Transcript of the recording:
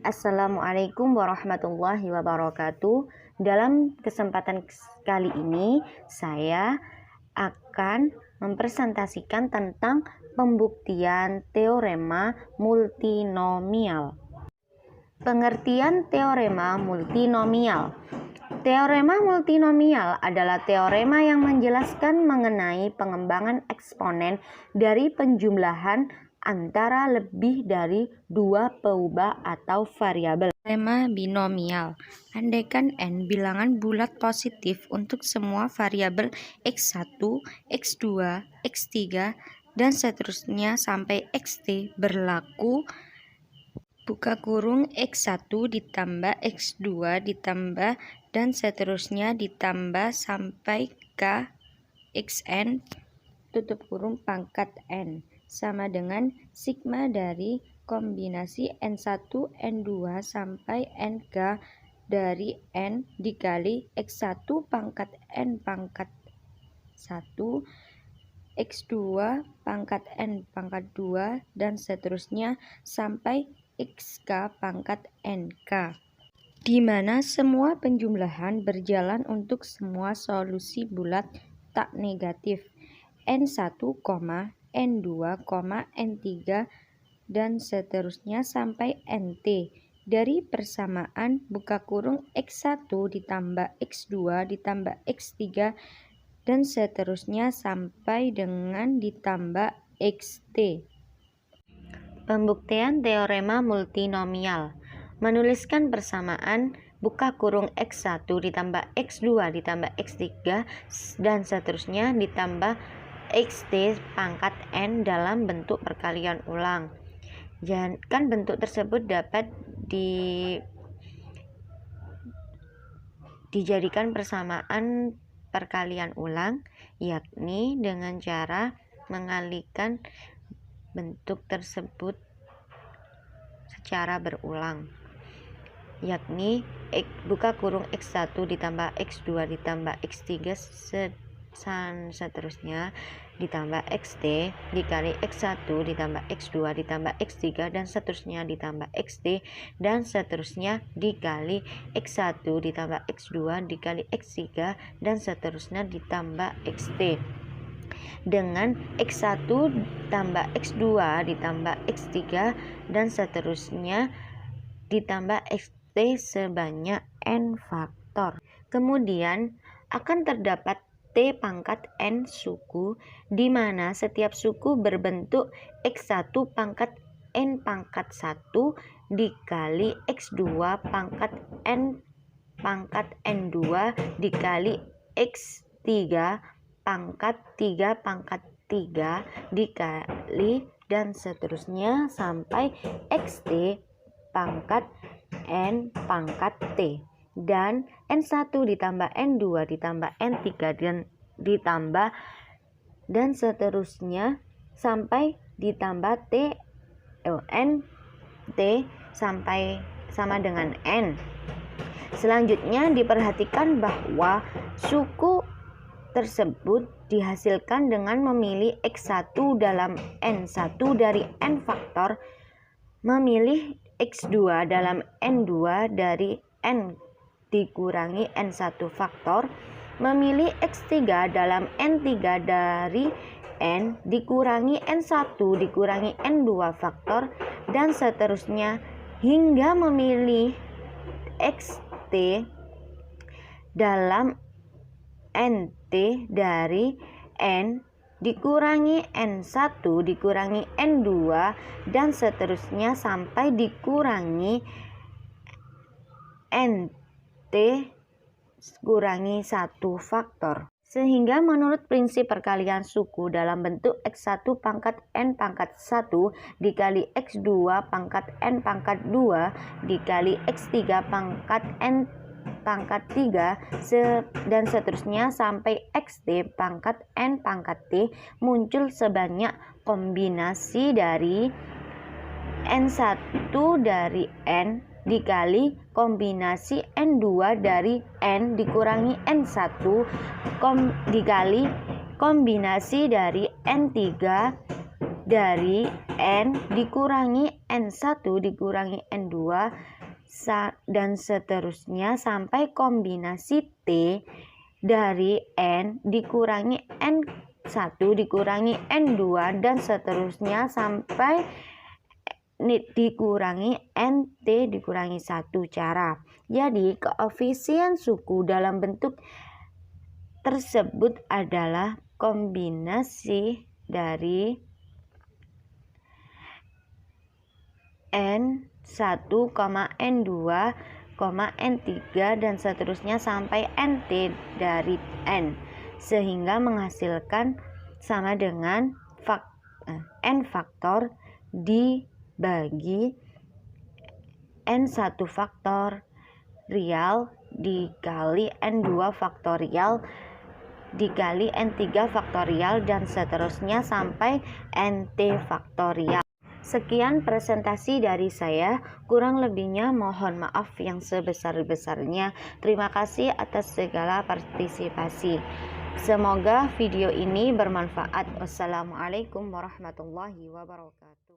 Assalamualaikum warahmatullahi wabarakatuh. Dalam kesempatan kali ini saya akan mempresentasikan tentang pembuktian teorema multinomial. Pengertian teorema multinomial. Teorema multinomial adalah teorema yang menjelaskan mengenai pengembangan eksponen dari penjumlahan antara lebih dari dua peubah atau variabel. Teorema binomial. Andaikan n bilangan bulat positif untuk semua variabel x1, x2, x3, dan seterusnya sampai xt berlaku buka kurung x1 ditambah x2 ditambah dan seterusnya ditambah sampai k xn tutup kurung pangkat n sama dengan sigma dari kombinasi n1, n2 sampai nk dari n dikali x1 pangkat n pangkat 1, x2 pangkat n pangkat 2, dan seterusnya sampai xk pangkat nk, di mana semua penjumlahan berjalan untuk semua solusi bulat tak negatif n1, n2, n3, dan seterusnya sampai nt dari persamaan buka kurung x1 ditambah x2 ditambah x3 dan seterusnya sampai dengan ditambah xt. Pembuktian teorema multinomial. Menuliskan persamaan buka kurung x1 ditambah x2 ditambah x3 dan seterusnya ditambah xt pangkat n dalam bentuk perkalian ulang. Kan bentuk tersebut dapat dijadikan persamaan perkalian ulang, yakni dengan cara mengalihkan bentuk tersebut secara berulang, yakni buka kurung x1 ditambah x2 ditambah x3 seterusnya ditambah xt dikali x1 ditambah x2 ditambah x3 dan seterusnya ditambah xt dan seterusnya dikali x1 ditambah x2 dikali x3 dan seterusnya ditambah xt dengan x1 tambah x2 ditambah x3 dan seterusnya ditambah xt sebanyak n faktor. Kemudian akan terdapat t pangkat n suku, di mana setiap suku berbentuk x1 pangkat n pangkat 1 dikali x2 pangkat n pangkat n2 dikali x3 pangkat 3 pangkat 3 dikali dan seterusnya sampai xt pangkat n pangkat t. Dan n1 ditambah n2 ditambah n3 dan ditambah dan seterusnya sampai ditambah n t sampai sama dengan n. Selanjutnya diperhatikan bahwa suku tersebut dihasilkan dengan memilih x1 dalam n1 dari n faktor, memilih x2 dalam n2 dari n dikurangi n1 faktor, memilih x3 dalam n3 dari n dikurangi n1 dikurangi n2 faktor, dan seterusnya hingga memilih xt dalam nt dari n dikurangi n1 dikurangi n2 dan seterusnya sampai dikurangi nt kurangi 1 faktor. Sehingga menurut prinsip perkalian suku dalam bentuk x1 pangkat n pangkat 1 dikali x2 pangkat n pangkat 2 dikali x3 pangkat n pangkat 3 dan seterusnya sampai xt pangkat n pangkat t muncul sebanyak kombinasi dari n1 dari n dikali kombinasi n2 dari n dikurangi n1 dikali kombinasi dari n3 dari N dikurangi N1 dikurangi N2 dan seterusnya sampai kombinasi T dari N dikurangi N1 dikurangi N2 dan seterusnya sampai dikurangi NT dikurangi 1 cara. Jadi koefisien suku dalam bentuk tersebut adalah kombinasi dari N1, N2, N3 dan seterusnya sampai NT dari N, sehingga menghasilkan sama dengan N faktor dibagi N1 faktor real dikali N2 faktorial dikali N3 faktorial dan seterusnya sampai NT faktorial. Sekian presentasi dari saya, kurang lebihnya mohon maaf yang sebesar-besarnya. Terima kasih atas segala partisipasi. Semoga video ini bermanfaat. Wassalamualaikum warahmatullahi wabarakatuh.